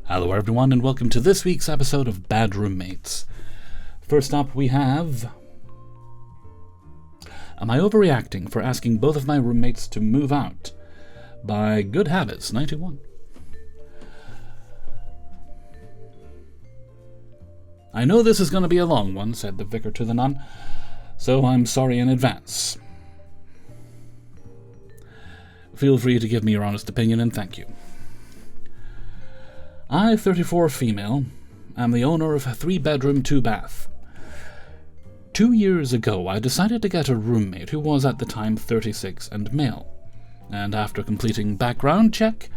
Hello everyone and welcome to this week's episode of Bad Roommates. First up we have... Am I overreacting for asking both of my roommates to move out? By Good Habits 91. I know this is going to be a long one, said the vicar to the nun, so I'm sorry in advance. Feel free to give me your honest opinion and thank you. I, 34 female, am the owner of a 3-bedroom, 2-bath. 2 years ago, I decided to get a roommate who was at the time 36 and male, and after completing background check,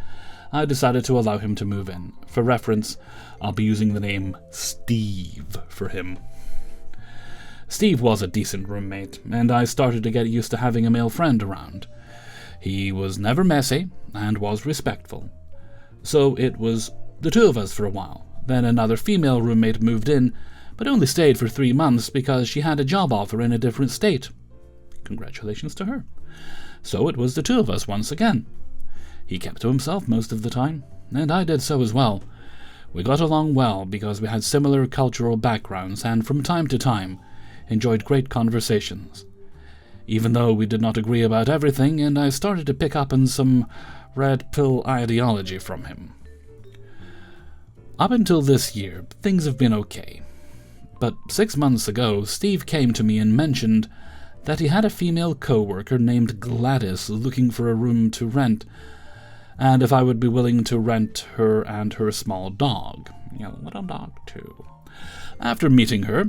I decided to allow him to move in. For reference, I'll be using the name Steve for him. Steve was a decent roommate, and I started to get used to having a male friend around. He was never messy, and was respectful. So it was the two of us for a while. Then another female roommate moved in, but only stayed for 3 months because she had a job offer in a different state. Congratulations to her. So it was the two of us once again. He kept to himself most of the time, and I did so as well. We got along well because we had similar cultural backgrounds and from time to time enjoyed great conversations. Even though we did not agree about everything, and I started to pick up on some red pill ideology from him. Up until this year, things have been okay. But 6 months ago, Steve came to me and mentioned that he had a female co-worker named Gladys looking for a room to rent, and if I would be willing to rent her and her small dog. Little dog too. After meeting her,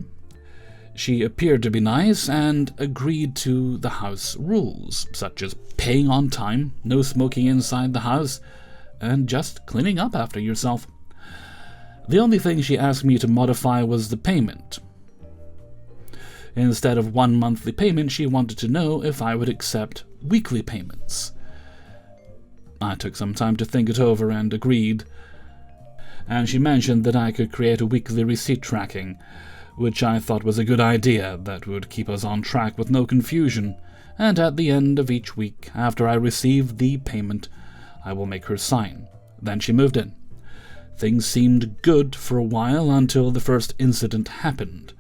she appeared to be nice and agreed to the house rules, such as paying on time, no smoking inside the house, and just cleaning up after yourself. The only thing she asked me to modify was the payment. Instead of 1 monthly payment, she wanted to know if I would accept weekly payments. I took some time to think it over and agreed, and she mentioned that I could create a weekly receipt tracking, which I thought was a good idea that would keep us on track with no confusion, and at the end of each week, after I receive the payment, I will make her sign. Then she moved in. Things seemed good for a while until the first incident happened.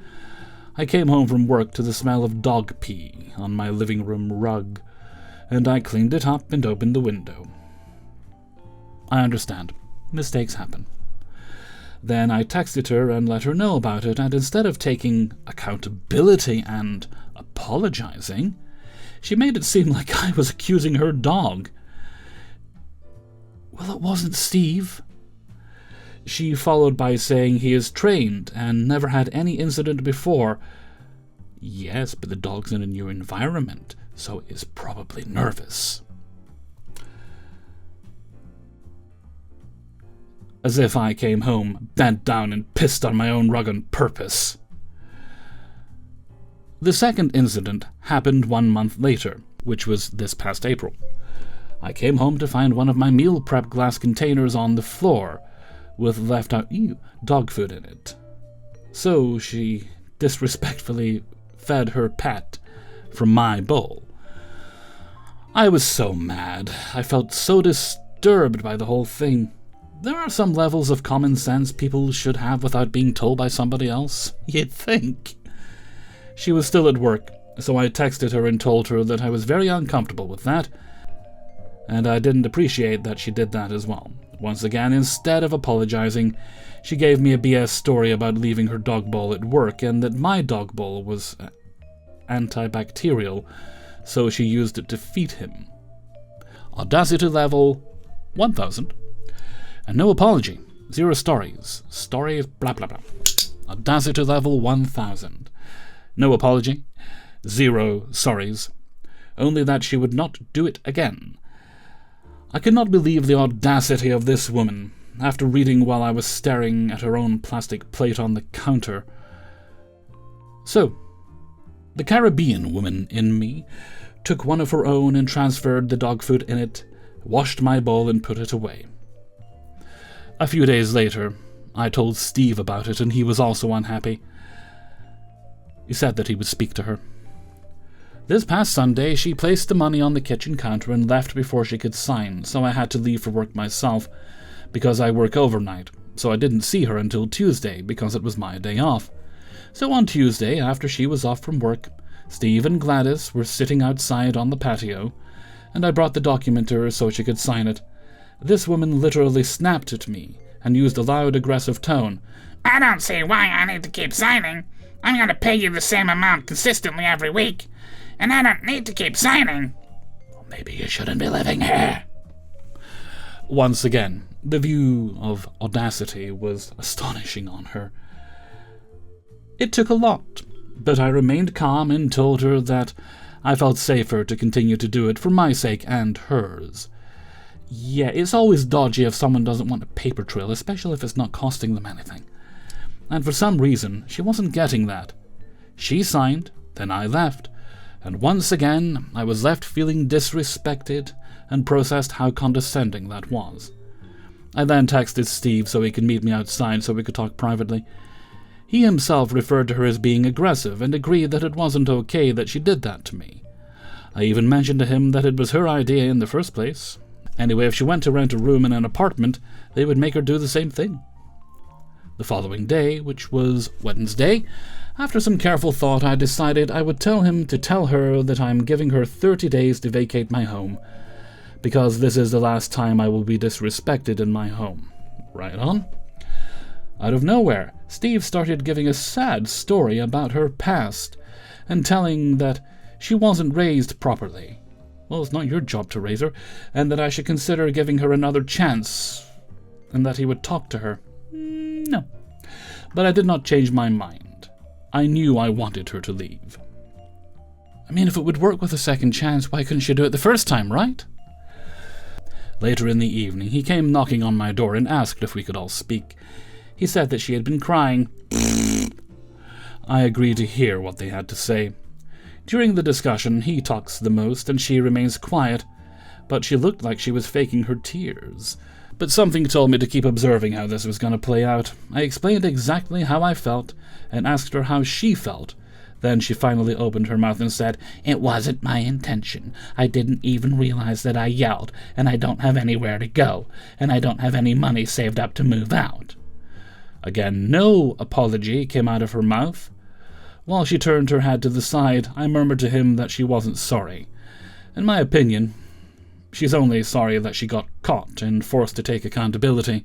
I came home from work to the smell of dog pee on my living room rug, and I cleaned it up and opened the window. I understand. Mistakes happen. Then I texted her and let her know about it, and instead of taking accountability and apologizing, she made it seem like I was accusing her dog. Well, it wasn't Steve. She followed by saying he is trained and never had any incident before. Yes, but the dog's in a new environment, so is probably nervous. As if I came home, bent down and pissed on my own rug on purpose. The second incident happened 1 month later, which was this past April. I came home to find one of my meal prep glass containers on the floor, with left out dog food in it. So she disrespectfully fed her pet from my bowl. I was so mad. I felt so disturbed by the whole thing. There are some levels of common sense people should have without being told by somebody else, you'd think. She was still at work, so I texted her and told her that I was very uncomfortable with that, and I didn't appreciate that she did that as well. Once again, instead of apologizing, she gave me a BS story about leaving her dog bowl at work and that my dog bowl was antibacterial, so she used it to feed him. Audacity level 1000. And no apology. 0 stories. Stories blah blah blah. Audacity level 1000. No apology. 0 sorries. Only that she would not do it again. I could not believe the audacity of this woman, after reading while I was staring at her own plastic plate on the counter. So, the Caribbean woman in me took one of her own and transferred the dog food in it, washed my bowl and put it away. A few days later, I told Steve about it and he was also unhappy. He said that he would speak to her. This past Sunday, she placed the money on the kitchen counter and left before she could sign, so I had to leave for work myself, because I work overnight, so I didn't see her until Tuesday because it was my day off. So on Tuesday, after she was off from work, Steve and Gladys were sitting outside on the patio, and I brought the document to her so she could sign it. This woman literally snapped at me and used a loud, aggressive tone. "I don't see why I need to keep signing. I'm going to pay you the same amount consistently every week, and I don't need to keep signing." Well, maybe you shouldn't be living here. Once again, the view of audacity was astonishing on her. It took a lot, but I remained calm and told her that I felt safer to continue to do it for my sake and hers. Yeah, it's always dodgy if someone doesn't want a paper trail, especially if it's not costing them anything. And for some reason, she wasn't getting that. She signed, then I left, and once again I was left feeling disrespected and processed how condescending that was. I then texted Steve so he could meet me outside so we could talk privately. He himself referred to her as being aggressive and agreed that it wasn't okay that she did that to me. I even mentioned to him that it was her idea in the first place. Anyway, if she went to rent a room in an apartment, they would make her do the same thing. The following day, which was Wednesday, after some careful thought, I decided I would tell him to tell her that I'm giving her 30 days to vacate my home, because this is the last time I will be disrespected in my home. Right on. Out of nowhere, Steve started giving a sad story about her past, and telling that she wasn't raised properly. Well, it's not your job to raise her, and that I should consider giving her another chance, and that he would talk to her. No. But I did not change my mind. I knew I wanted her to leave. I mean, if it would work with a second chance, why couldn't she do it the first time, right? Later in the evening, he came knocking on my door and asked if we could all speak. He said that she had been crying. I agreed to hear what they had to say. During the discussion, he talks the most and she remains quiet, but she looked like she was faking her tears. But something told me to keep observing how this was going to play out. I explained exactly how I felt and asked her how she felt. Then she finally opened her mouth and said, "It wasn't my intention. I didn't even realize that I yelled, and I don't have anywhere to go, and I don't have any money saved up to move out." Again, no apology came out of her mouth. While she turned her head to the side, I murmured to him that she wasn't sorry. In my opinion, she's only sorry that she got caught and forced to take accountability.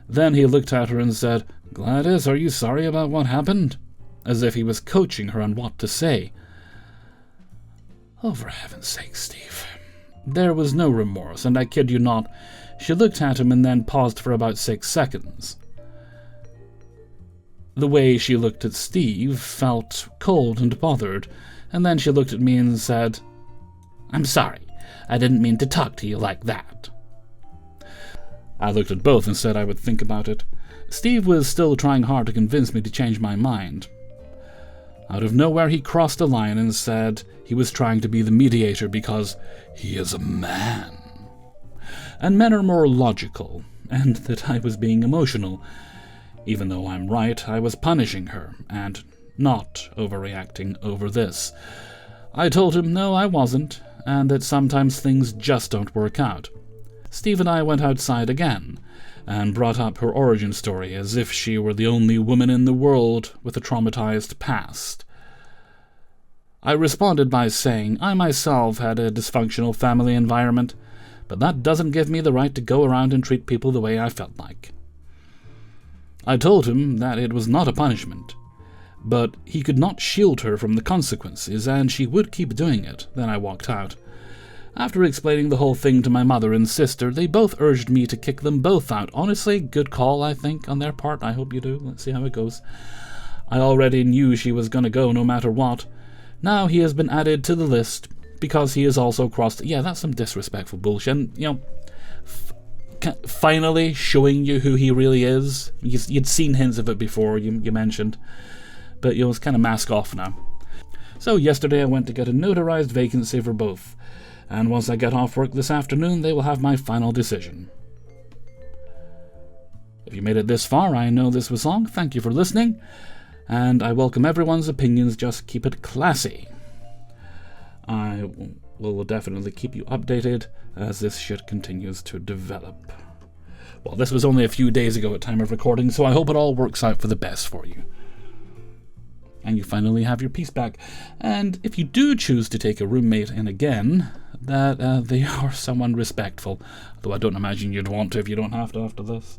Then he looked at her and said, "Gladys, are you sorry about what happened?" As if he was coaching her on what to say. Oh, for heaven's sake, Steve. There was no remorse, and I kid you not, she looked at him and then paused for about 6 seconds. The way she looked at Steve felt cold and bothered, and then she looked at me and said, "I'm sorry. I didn't mean to talk to you like that." I looked at both and said I would think about it. Steve was still trying hard to convince me to change my mind. Out of nowhere he crossed a line and said he was trying to be the mediator because he is a man. And men are more logical, and that I was being emotional. Even though I'm right, I was punishing her, and not overreacting over this. I told him no, I wasn't, and that sometimes things just don't work out. Steve and I went outside again, and brought up her origin story as if she were the only woman in the world with a traumatized past. I responded by saying I myself had a dysfunctional family environment, but that doesn't give me the right to go around and treat people the way I felt like. I told him that it was not a punishment, but he could not shield her from the consequences, and she would keep doing it. Then I walked out. After explaining the whole thing to my mother and sister, they both urged me to kick them both out. Honestly, good call, I think, on their part. I hope you do. Let's see how it goes. I already knew she was going to go no matter what. Now he has been added to the list because he has also crossed... Yeah, that's some disrespectful bullshit. And, you know, finally showing you who he really is. You'd seen hints of it before, you mentioned. But, you know, it's kind of mask off now. So yesterday I went to get a notarized vacancy for both. And once I get off work this afternoon, they will have my final decision. If you made it this far, I know this was long. Thank you for listening. And I welcome everyone's opinions, just keep it classy. I will definitely keep you updated as this shit continues to develop. Well, this was only a few days ago at time of recording, so I hope it all works out for the best for you. And you finally have your peace back. And if you do choose to take a roommate in again, that they are someone respectful. Though I don't imagine you'd want to if you don't have to after this.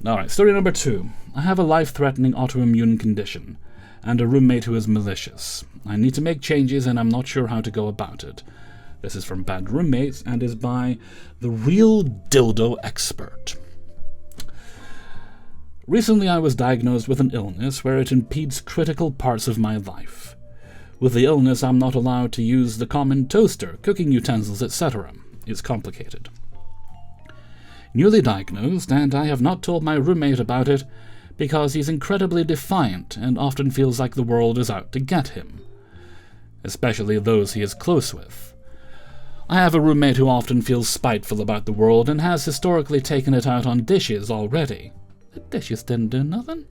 Alright, story number 2. I have a life-threatening autoimmune condition, and a roommate who is malicious. I need to make changes and I'm not sure how to go about it. This is from Bad Roommates and is by the Real Dildo Expert. Recently I was diagnosed with an illness where it impedes critical parts of my life. With the illness I'm not allowed to use the common toaster, cooking utensils, etc. It's complicated. Newly diagnosed, and I have not told my roommate about it because he's incredibly defiant and often feels like the world is out to get him, especially those he is close with. I have a roommate who often feels spiteful about the world and has historically taken it out on dishes already. The dishes didn't do nothing.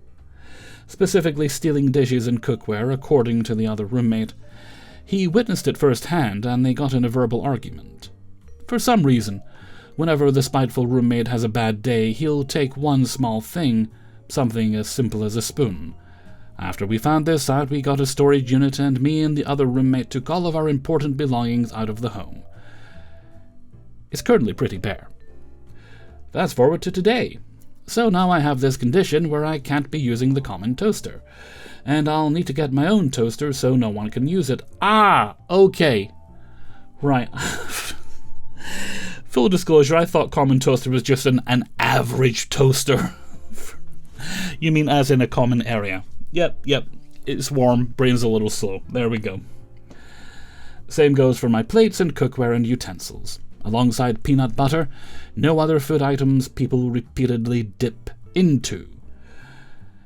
Specifically stealing dishes and cookware, according to the other roommate. He witnessed it firsthand and they got in a verbal argument. For some reason, whenever the spiteful roommate has a bad day, he'll take one small thing, something as simple as a spoon. After we found this out, we got a storage unit and me and the other roommate took all of our important belongings out of the home. It's currently pretty bare. Fast forward to today. So now I have this condition where I can't be using the common toaster. And I'll need to get my own toaster so no one can use it. Ah, okay. Right. Full disclosure, I thought common toaster was just an average toaster. You mean as in a common area. Yep. It's warm, brain's a little slow. There we go. Same goes for my plates and cookware and utensils. Alongside peanut butter, no other food items people repeatedly dip into.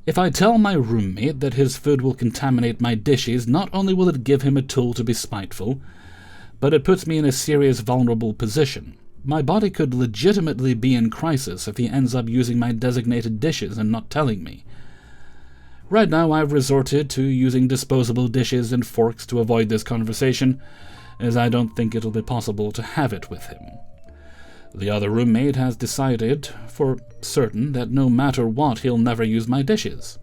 If I tell my roommate that his food will contaminate my dishes, not only will it give him a tool to be spiteful, but it puts me in a serious vulnerable position. My body could legitimately be in crisis if he ends up using my designated dishes and not telling me. Right now I've resorted to using disposable dishes and forks to avoid this conversation, as I don't think it'll be possible to have it with him. The other roommate has decided for certain that no matter what he'll never use my dishes.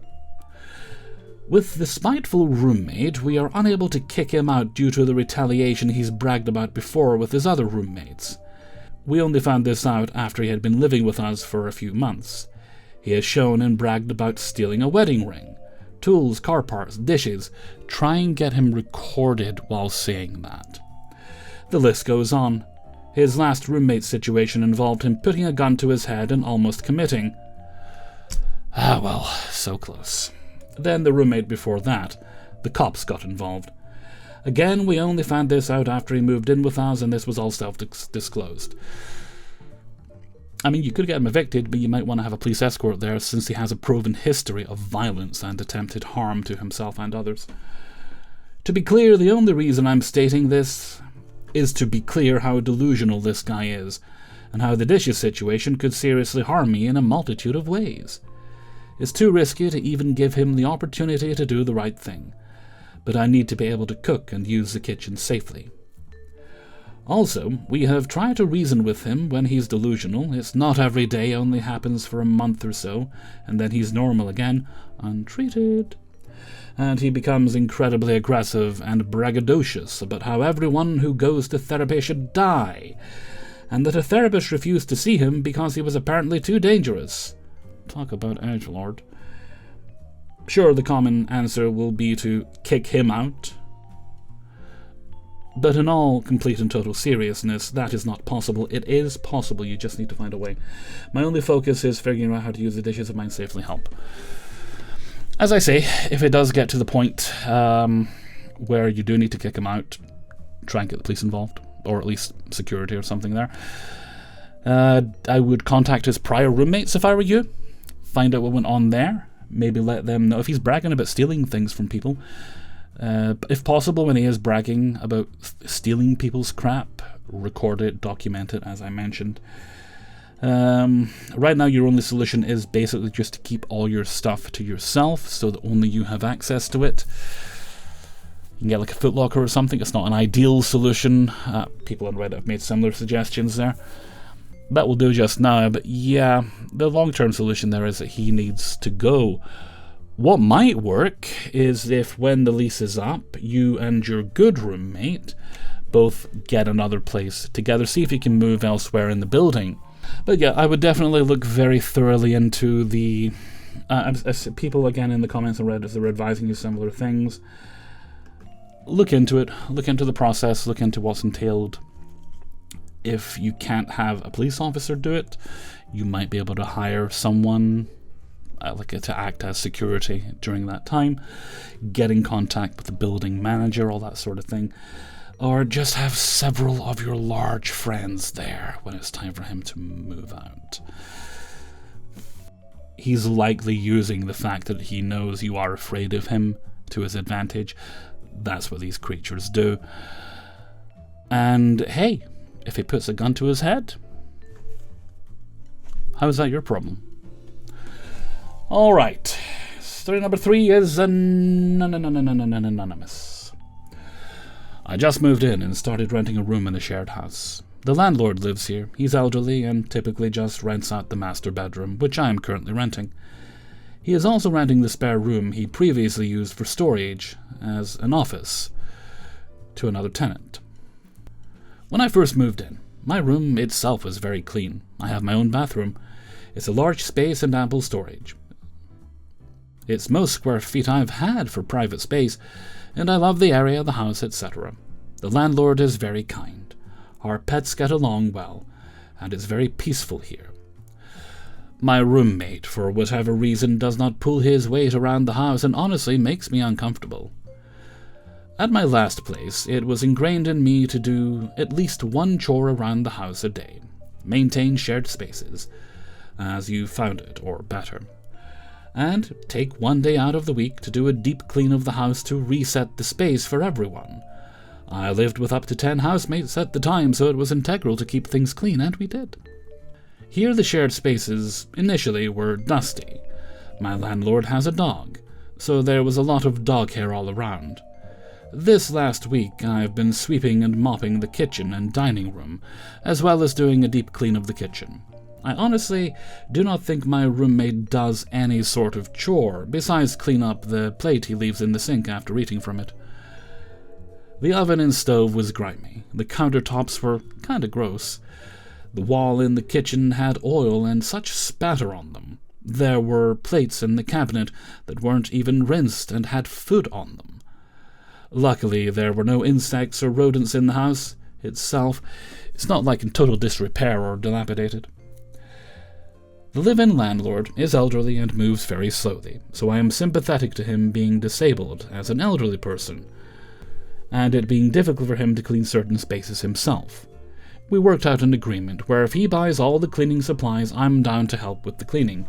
With the spiteful roommate, we are unable to kick him out due to the retaliation he's bragged about before with his other roommates. We only found this out after he had been living with us for a few months. He has shown and bragged about stealing a wedding ring, tools, car parts, dishes. Try and get him recorded while saying that. The list goes on. His last roommate situation involved him putting a gun to his head and almost committing. Ah well, so close. Then the roommate before that, the cops got involved. Again, we only found this out after he moved in with us and this was all self-disclosed. I mean, you could get him evicted, but you might want to have a police escort there since he has a proven history of violence and attempted harm to himself and others. To be clear, the only reason I'm stating this is to be clear how delusional this guy is, and how the dishes situation could seriously harm me in a multitude of ways. It's too risky to even give him the opportunity to do the right thing, but I need to be able to cook and use the kitchen safely. Also, we have tried to reason with him when he's delusional. It's not every day, only happens for a month or so, and then he's normal again, untreated. And he becomes incredibly aggressive and braggadocious about how everyone who goes to therapy should die, and that a therapist refused to see him because he was apparently too dangerous. Talk about edgelord. Sure, the common answer will be to kick him out, but in all complete and total seriousness, that is not possible. It is possible, you just need to find a way. My only focus is figuring out how to use the dishes of mine safely help. As I say, if it does get to the point where you do need to kick him out, try and get the police involved, or at least security or something there. I would contact his prior roommates if I were you, find out what went on there, maybe let them know if he's bragging about stealing things from people. If possible, when he is bragging about stealing people's crap, record it, document it, as I mentioned. Right now your only solution is basically just to keep all your stuff to yourself so that only you have access to it. You can get like a footlocker or something. It's not an ideal solution. People on Reddit have made similar suggestions there. that will do just now, but yeah, the long-term solution there is that he needs to go. What might work is if when the lease is up, you and your good roommate both get another place together, see if you can move elsewhere in the building. But yeah, I would definitely look very thoroughly into the... people, again, in the comments on Reddit are advising you similar things. Look into it, look into the process, look into what's entailed. If you can't have a police officer do it, you might be able to hire someone to act as security during that time, get in contact with the building manager, all that sort of thing, or just have several of your large friends there when it's time for him to move out. He's likely using the fact that he knows you are afraid of him to his advantage. That's what these creatures do. And hey, if he puts a gun to his head, how's that your problem? Alright, story number 3 is anonymous. I just moved in and started renting a room in a shared house. The landlord lives here. He's elderly and typically just rents out the master bedroom, which I am currently renting. He is also renting the spare room he previously used for storage as an office to another tenant. When I first moved in, my room itself was very clean. I have my own bathroom. It's a large space and ample storage. It's most square feet I've had for private space, and I love the area, the house, etc. The landlord is very kind. Our pets get along well, and it's very peaceful here. My roommate, for whatever reason, does not pull his weight around the house and honestly makes me uncomfortable. At my last place, it was ingrained in me to do at least one chore around the house a day. Maintain shared spaces, as you found it, or better. And take one day out of the week to do a deep clean of the house to reset the space for everyone. I lived with up to 10 housemates at the time, so it was integral to keep things clean, and we did. Here the shared spaces initially were dusty. My landlord has a dog, so there was a lot of dog hair all around. This last week I've been sweeping and mopping the kitchen and dining room, as well as doing a deep clean of the kitchen. I honestly do not think my roommate does any sort of chore, besides clean up the plate he leaves in the sink after eating from it. The oven and stove was grimy. The countertops were kinda gross. The wall in the kitchen had oil and such spatter on them. There were plates in the cabinet that weren't even rinsed and had food on them. Luckily, there were no insects or rodents in the house itself. It's not like in total disrepair or dilapidated. The live-in landlord is elderly and moves very slowly, so I am sympathetic to him being disabled as an elderly person, and it being difficult for him to clean certain spaces himself. We worked out an agreement where if he buys all the cleaning supplies, I'm down to help with the cleaning.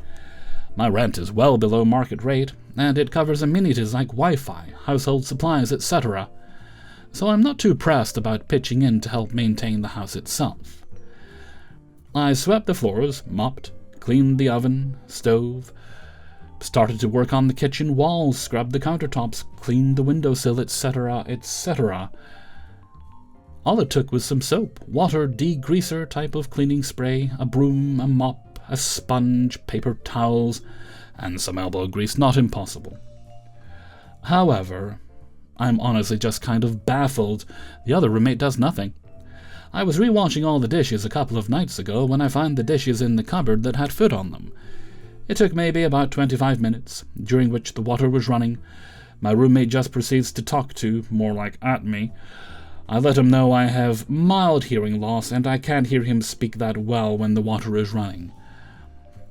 My rent is well below market rate, and it covers amenities like Wi-Fi, household supplies, etc., so I'm not too pressed about pitching in to help maintain the house itself. I swept the floors, mopped, cleaned the oven, stove, started to work on the kitchen walls, scrubbed the countertops, cleaned the windowsill, etc., etc. All it took was some soap, water, degreaser type of cleaning spray, a broom, a mop, a sponge, paper towels, and some elbow grease. Not impossible. However, I'm honestly just kind of baffled. The other roommate does nothing. I was rewashing all the dishes a couple of nights ago when I found the dishes in the cupboard that had food on them. It took maybe about 25 minutes, during which the water was running. My roommate just proceeds to talk to, more like at me. I let him know I have mild hearing loss and I can't hear him speak that well when the water is running.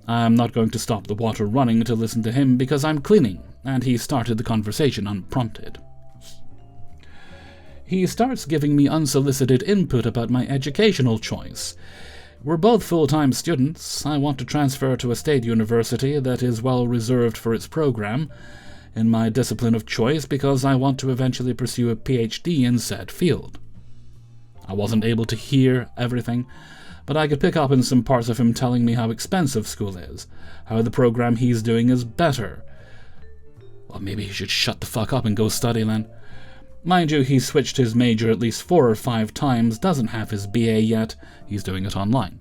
I'm not going to stop the water running to listen to him because I'm cleaning, and he started the conversation unprompted. He starts giving me unsolicited input about my educational choice. We're both full-time students. I want to transfer to a state university that is well reserved for its program in my discipline of choice because I want to eventually pursue a PhD in said field. I wasn't able to hear everything, but I could pick up in some parts of him telling me how expensive school is, how the program he's doing is better. Well, maybe he should shut the fuck up and go study then. Mind you, he's switched his major at least 4 or 5 times, doesn't have his BA yet, he's doing it online.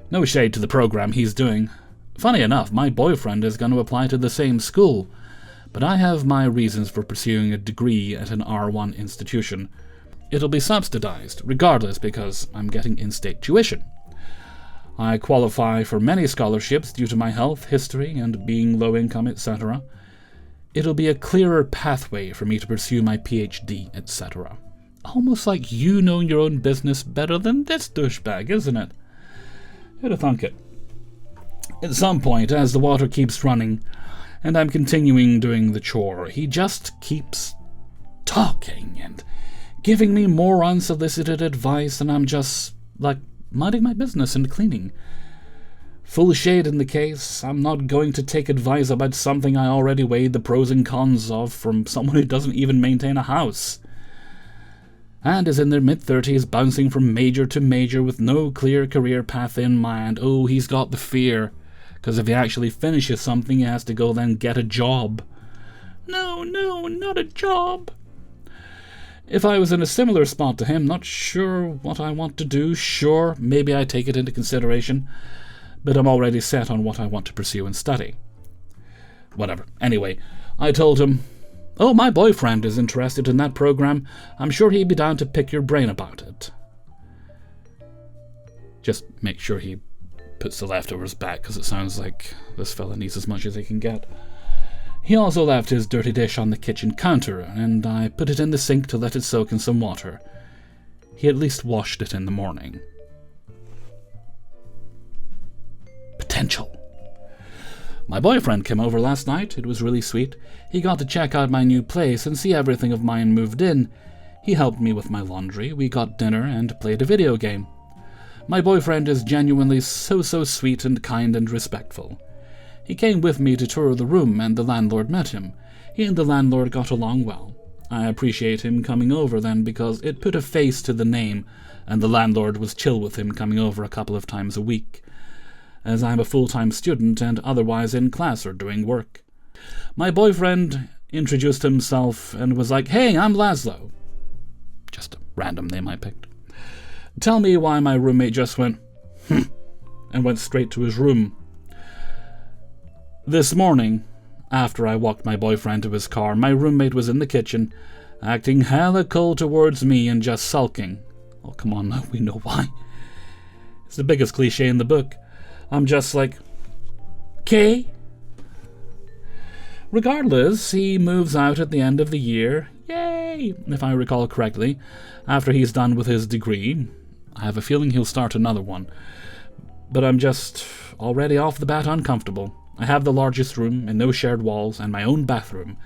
No shade to the program he's doing. Funny enough, my boyfriend is going to apply to the same school, but I have my reasons for pursuing a degree at an R1 institution. It'll be subsidized, regardless, because I'm getting in-state tuition. I qualify for many scholarships due to my health, history, and being low income, etc. It'll be a clearer pathway for me to pursue my PhD, etc. Almost like you know your own business better than this douchebag, isn't it? Who'd have thunk it? At some point, as the water keeps running, and I'm continuing doing the chore, he just keeps talking and giving me more unsolicited advice, and I'm just, like, minding my business and cleaning. Full shade in the case, I'm not going to take advice about something I already weighed the pros and cons of from someone who doesn't even maintain a house, and is in their mid-30s, bouncing from major to major with no clear career path in mind. Oh, he's got the fear, because if he actually finishes something, he has to go then get a job. No, not a job. If I was in a similar spot to him, not sure what I want to do, sure, maybe I take it into consideration, but I'm already set on what I want to pursue and study. Whatever. Anyway, I told him, "Oh, my boyfriend is interested in that program. I'm sure he'd be down to pick your brain about it." Just make sure he puts the leftovers back, because it sounds like this fella needs as much as he can get. He also left his dirty dish on the kitchen counter, and I put it in the sink to let it soak in some water. He at least washed it in the morning. Potential. My boyfriend came over last night. It was really sweet. He got to check out my new place and see everything of mine moved in. He helped me with my laundry, we got dinner, and played a video game. My boyfriend is genuinely so sweet and kind and respectful. He came with me to tour the room, and the landlord met him. He and the landlord got along well. I appreciate him coming over then, because it put a face to the name, and the landlord was chill with him coming over a couple of times a week, as I'm a full-time student and otherwise in class or doing work. My boyfriend introduced himself and was like, "Hey, I'm Laszlo." Just a random name I picked. Tell me why my roommate just went, and went straight to his room. This morning, after I walked my boyfriend to his car, my roommate was in the kitchen, acting hella cold towards me and just sulking. Oh, come on now, we know why. It's the biggest cliche in the book. I'm just like, "'Kay?" Regardless, he moves out at the end of the year. Yay! If I recall correctly, after he's done with his degree. I have a feeling he'll start another one. But I'm just already off the bat uncomfortable. I have the largest room and no shared walls and my own bathroom,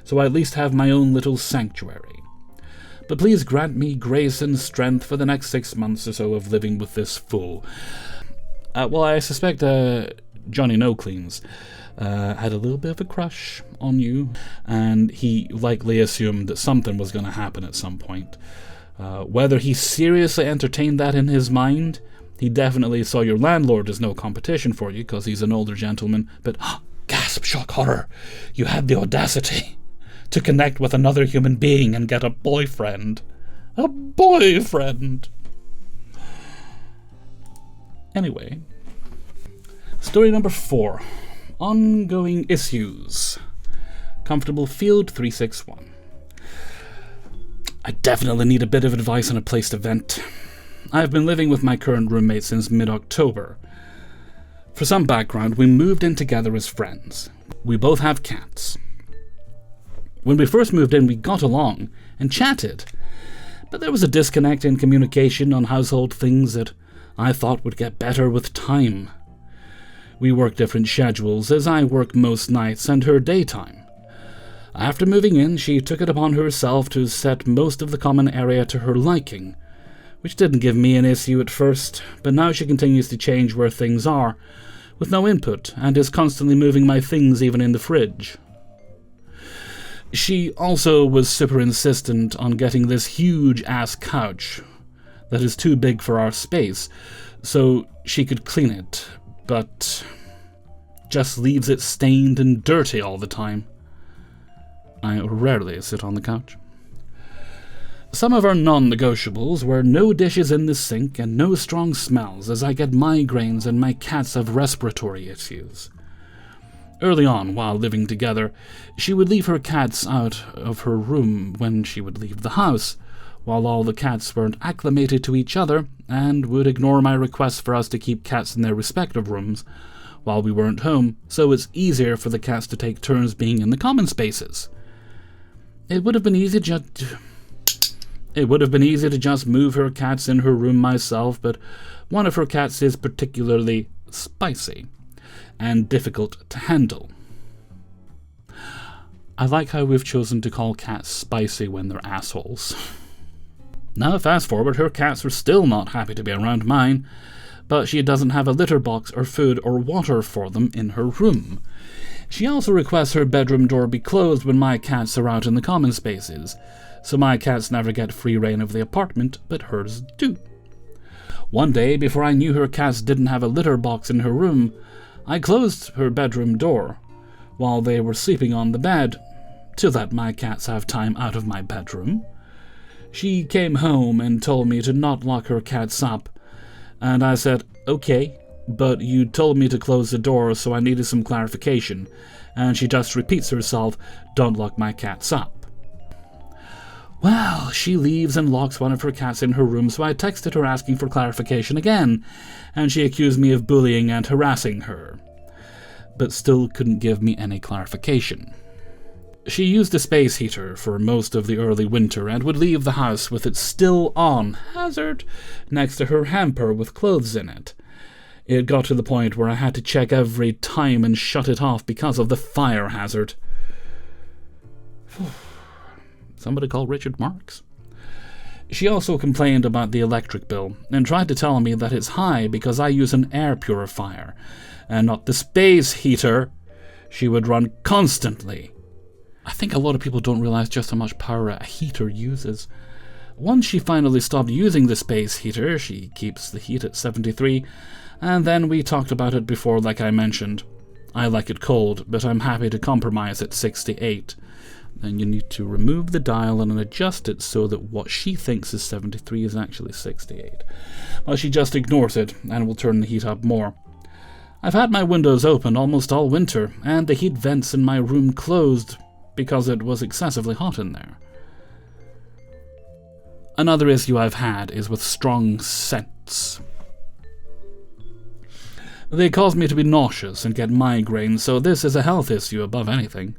so I at least have my own little sanctuary. But please grant me grace and strength for the next 6 months or so of living with this fool. Well, I suspect Johnny No Cleans had a little bit of a crush on you, and he likely assumed that something was going to happen at some point. Whether he seriously entertained that in his mind, he definitely saw your landlord as no competition for you, because he's an older gentleman, but gasp, shock, horror, you had the audacity to connect with another human being and get a boyfriend. A boyfriend! Anyway, story number 4. Ongoing issues. Comfortable Field 361. I definitely need a bit of advice on a place to vent. I've been living with my current roommate since mid-October. For some background, we moved in together as friends. We both have cats. When we first moved in, we got along and chatted, but there was a disconnect in communication on household things that I thought would get better with time. We work different schedules, as I work most nights and her daytime. After moving in, she took it upon herself to set most of the common area to her liking, which didn't give me an issue at first, but now she continues to change where things are, with no input, and is constantly moving my things even in the fridge. She also was super insistent on getting this huge-ass couch that is too big for our space, so she could clean it, but just leaves it stained and dirty all the time. I rarely sit on the couch. Some of our non-negotiables were no dishes in the sink and no strong smells, as I get migraines and my cats have respiratory issues. Early on, while living together, she would leave her cats out of her room when she would leave the house, while all the cats weren't acclimated to each other and would ignore my request for us to keep cats in their respective rooms while we weren't home, so it's easier for the cats to take turns being in the common spaces. It would have been easy to just move her cats in her room myself, but one of her cats is particularly spicy and difficult to handle. I like how we've chosen to call cats spicy when they're assholes. Now, fast forward, her cats are still not happy to be around mine, but she doesn't have a litter box or food or water for them in her room. She also requests her bedroom door be closed when my cats are out in the common spaces, so my cats never get free reign of the apartment, but hers do. One day, before I knew her cats didn't have a litter box in her room, I closed her bedroom door while they were sleeping on the bed to let my cats have time out of my bedroom. She came home and told me to not lock her cats up, and I said, "Okay, but you told me to close the door, so I needed some clarification," and she just repeats herself, "Don't lock my cats up." Well, she leaves and locks one of her cats in her room, so I texted her asking for clarification again, and she accused me of bullying and harassing her, but still couldn't give me any clarification. She used a space heater for most of the early winter and would leave the house with it still on, hazard, next to her hamper with clothes in it. It got to the point where I had to check every time and shut it off because of the fire hazard. Somebody call Richard Marx. She also complained about the electric bill and tried to tell me that it's high because I use an air purifier and not the space heater she would run constantly. I think a lot of people don't realize just how much power a heater uses. Once she finally stopped using the space heater, she keeps the heat at 73, and then we talked about it before like I mentioned. I like it cold, but I'm happy to compromise at 68. Then you need to remove the dial and adjust it so that what she thinks is 73 is actually 68. Well, she just ignores it and will turn the heat up more. I've had my windows open almost all winter, and the heat vents in my room closed because it was excessively hot in there. Another issue I've had is with strong scents. They cause me to be nauseous and get migraines, so this is a health issue above anything.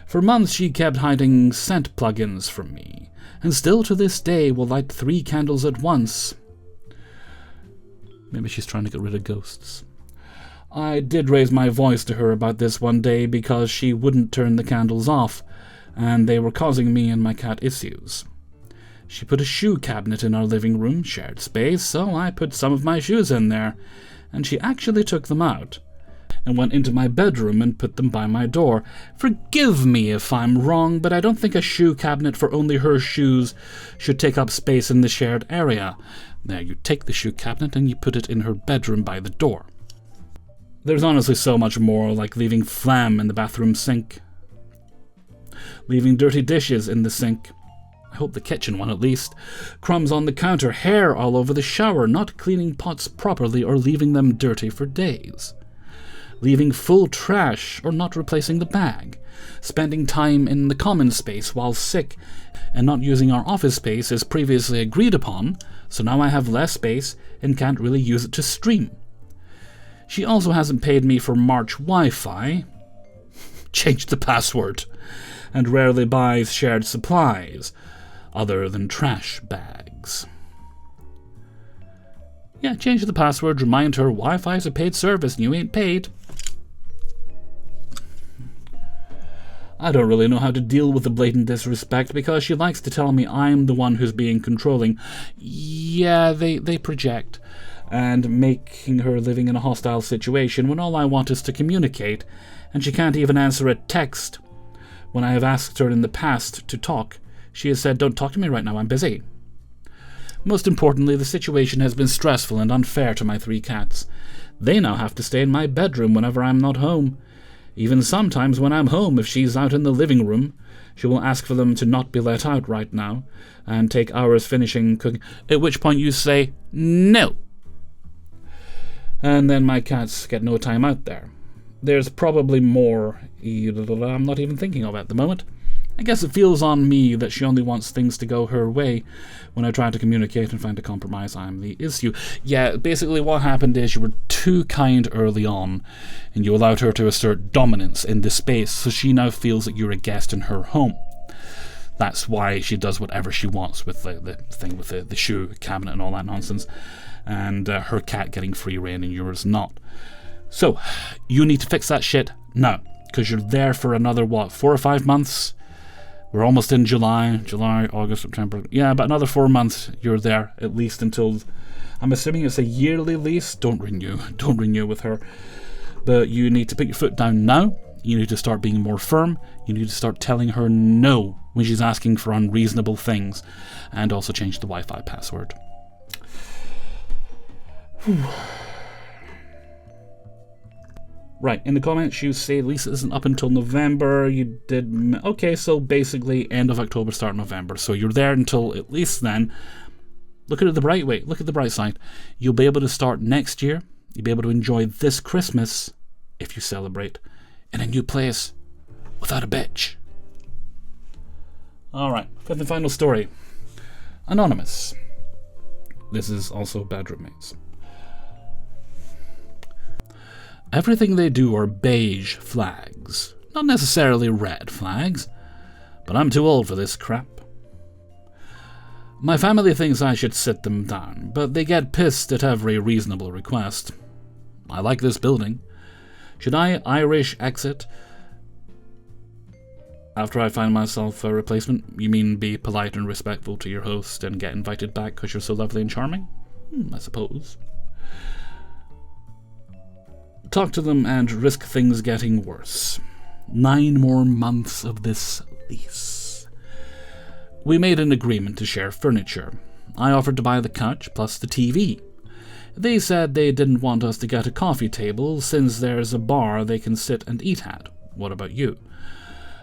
For months she kept hiding scent plugins from me, and still to this day will light 3 candles at once. Maybe she's trying to get rid of ghosts. I did raise my voice to her about this one day because she wouldn't turn the candles off, and they were causing me and my cat issues. She put a shoe cabinet in our living room, shared space, so I put some of my shoes in there, and she actually took them out and went into my bedroom and put them by my door. Forgive me if I'm wrong, but I don't think a shoe cabinet for only her shoes should take up space in the shared area. Now you take the shoe cabinet and you put it in her bedroom by the door. There's honestly so much more, like leaving phlegm in the bathroom sink, leaving dirty dishes in the sink, I hope the kitchen one at least, crumbs on the counter, hair all over the shower, not cleaning pots properly or leaving them dirty for days, leaving full trash or not replacing the bag, spending time in the common space while sick and not using our office space as previously agreed upon, so now I have less space and can't really use it to stream. She also hasn't paid me for March Wi-Fi, changed the password, and rarely buys shared supplies, other than trash bags. Yeah, change the password, remind her Wi-Fi is a paid service and you ain't paid. I don't really know how to deal with the blatant disrespect because she likes to tell me I'm the one who's being controlling. Yeah, they project, and making her living in a hostile situation when all I want is to communicate, and she can't even answer a text. When I have asked her in the past to talk, she has said, "Don't talk to me right now, I'm busy." Most importantly, the situation has been stressful and unfair to my 3 cats. They now have to stay in my bedroom whenever I'm not home. Even sometimes when I'm home, if she's out in the living room, She will ask for them to not be let out right now, and take hours finishing cooking, at which point you say, no. And then my cats get no time out there. There's probably more I'm not even thinking of at the moment. I guess it feels on me that she only wants things to go her way. When I try to communicate and find a compromise, I'm the issue. Yeah, basically what happened is you were too kind early on, and you allowed her to assert dominance in this space, so she now feels that you're a guest in her home. That's why she does whatever she wants with the thing with the shoe cabinet and all that nonsense, and her cat getting free rein and yours not. So, you need to fix that shit now, because you're there for another, 4 or 5 months? We're almost in July, August, September. Yeah, about another 4 months you're there, at least until, I'm assuming it's a yearly lease. Don't renew with her. But you need to put your foot down now. You need to start being more firm. You need to start telling her no when she's asking for unreasonable things. And also change the Wi-Fi password. Right, in the comments you say lease isn't up until November. You did... Okay, so basically end of October, start November. So you're there until at least then. Look at it the bright way. Look at the bright side. You'll be able to start next year. You'll be able to enjoy this Christmas, if you celebrate, in a new place without a bitch. Alright, fifth and final story. Anonymous. This is also bad roommates. Everything they do are beige flags. Not necessarily red flags, but I'm too old for this crap. My family thinks I should sit them down, but they get pissed at every reasonable request. I like this building. Should I Irish exit after I find myself a replacement? You mean be polite and respectful to your host and get invited back because you're so lovely and charming? I suppose. Talk to them and risk things getting worse. 9 more months of this lease. We made an agreement to share furniture. I offered to buy the couch plus the TV. They said they didn't want us to get a coffee table since there's a bar they can sit and eat at. What about you?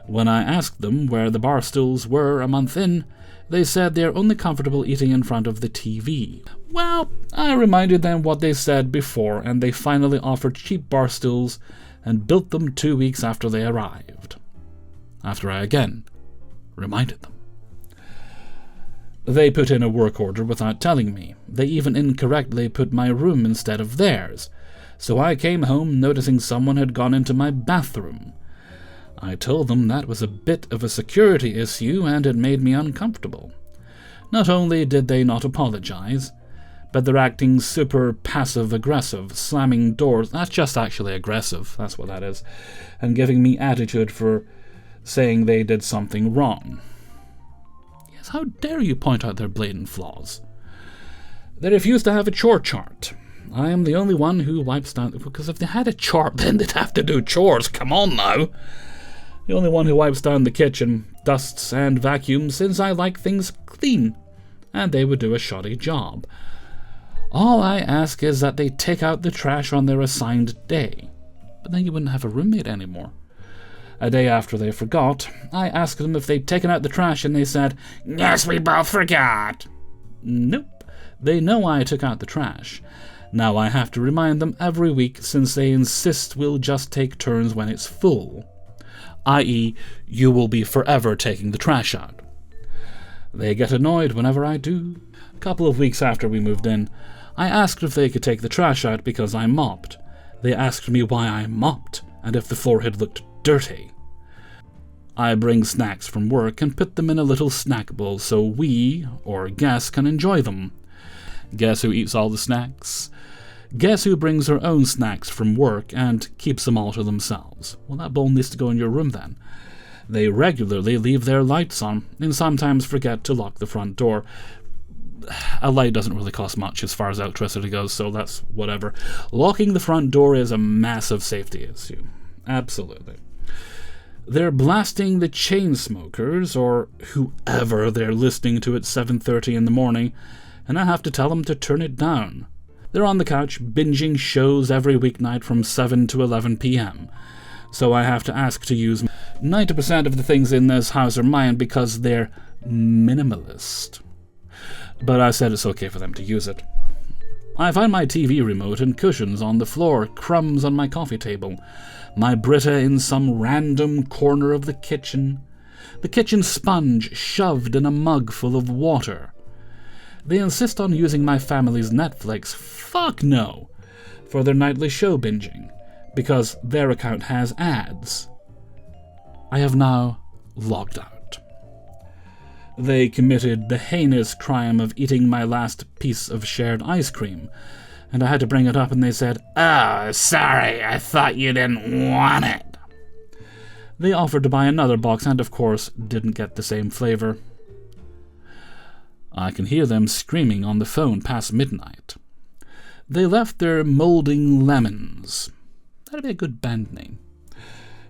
When I asked them where the bar stools were a month in, they said they're only comfortable eating in front of the TV. Well, I reminded them what they said before, and they finally offered cheap bar stools and built them 2 weeks after they arrived. After I again reminded them. They put in a work order without telling me. They even incorrectly put my room instead of theirs. So I came home noticing someone had gone into my bathroom. I told them that was a bit of a security issue and it made me uncomfortable. Not only did they not apologize, but they're acting super passive-aggressive, slamming doors. That's just actually aggressive, that's what that is, and giving me attitude for saying they did something wrong. Yes, how dare you point out their blatant flaws? They refuse to have a chore chart. I am the only one who wipes down... Because if they had a chart, then they'd have to do chores. Come on now. The only one who wipes down the kitchen, dusts and vacuums, since I like things clean, and they would do a shoddy job. All I ask is that they take out the trash on their assigned day, but then you wouldn't have a roommate anymore. A day after they forgot, I asked them if they'd taken out the trash, and they said, "Yes, we both forgot." Nope, they know I took out the trash. Now I have to remind them every week since they insist we'll just take turns when it's full. I.e., you will be forever taking the trash out. They get annoyed whenever I do. A couple of weeks after we moved in, I asked if they could take the trash out because I mopped. They asked me why I mopped and if the floor had looked dirty. I bring snacks from work and put them in a little snack bowl so we, or guests, can enjoy them. Guess who eats all the snacks? Guess who brings her own snacks from work and keeps them all to themselves? Well, that bowl needs to go in your room then. They regularly leave their lights on and sometimes forget to lock the front door. A light doesn't really cost much as far as electricity goes, so that's whatever. Locking the front door is a massive safety issue. Absolutely. They're blasting the Chainsmokers, or whoever they're listening to at 7:30 in the morning, and I have to tell them to turn it down. They're on the couch binging shows every weeknight from 7 to 11 p.m., so I have to ask to use 90% of the things in this house are mine because they're minimalist. But I said it's okay for them to use it. I find my TV remote and cushions on the floor, crumbs on my coffee table, my Brita in some random corner of the kitchen sponge shoved in a mug full of water. They insist on using my family's Netflix, fuck no, for their nightly show binging, because their account has ads. I have now logged out. They committed the heinous crime of eating my last piece of shared ice cream, and I had to bring it up and they said, "Oh, sorry, I thought you didn't want it." They offered to buy another box and, of course, didn't get the same flavor. I can hear them screaming on the phone past midnight. They left their molding lemons, that'd be a good band name,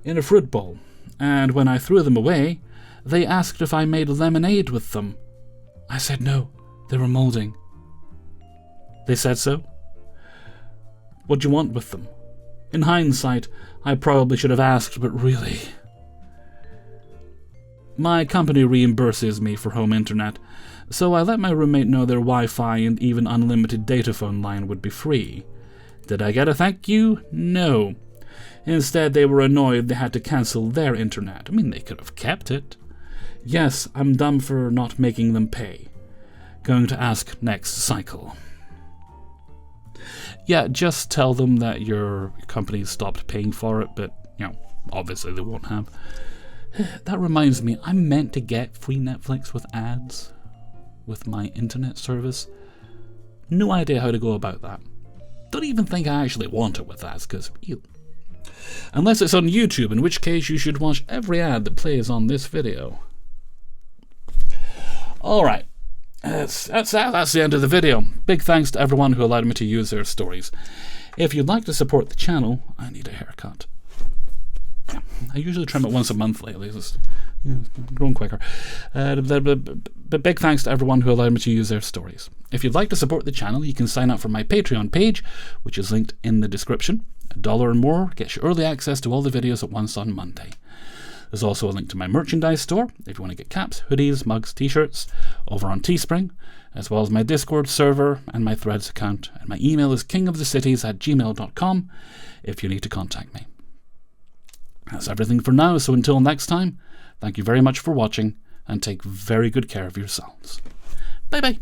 in a fruit bowl, and when I threw them away, they asked if I made lemonade with them. I said no, they were molding. They said so. What do you want with them? In hindsight, I probably should have asked, but really. My company reimburses me for home internet, so I let my roommate know their Wi-Fi and even unlimited data phone line would be free. Did I get a thank you? No. Instead, they were annoyed they had to cancel their internet. I mean, they could have kept it. Yes, I'm dumb for not making them pay. Going to ask next cycle. Yeah, just tell them that your company stopped paying for it, but, obviously they won't have. That reminds me, I'm meant to get free Netflix with ads with my internet service. No idea how to go about that. Don't even think I actually want it with ads, because, unless it's on YouTube, in which case you should watch every ad that plays on this video. Alright, that's the end of the video. Big thanks to everyone who allowed me to use their stories. If you'd like to support the channel, I need a haircut. I usually trim it once a month lately. It's growing quicker. But big thanks to everyone who allowed me to use their stories. If you'd like to support the channel, you can sign up for my Patreon page, which is linked in the description. $1 or more gets you early access to all the videos at once on Monday. There's also a link to my merchandise store if you want to get caps, hoodies, mugs, t-shirts over on Teespring, as well as my Discord server and my Threads account. And my email is kingofthecities@gmail.com if you need to contact me. That's everything for now, so until next time, thank you very much for watching and take very good care of yourselves. Bye bye.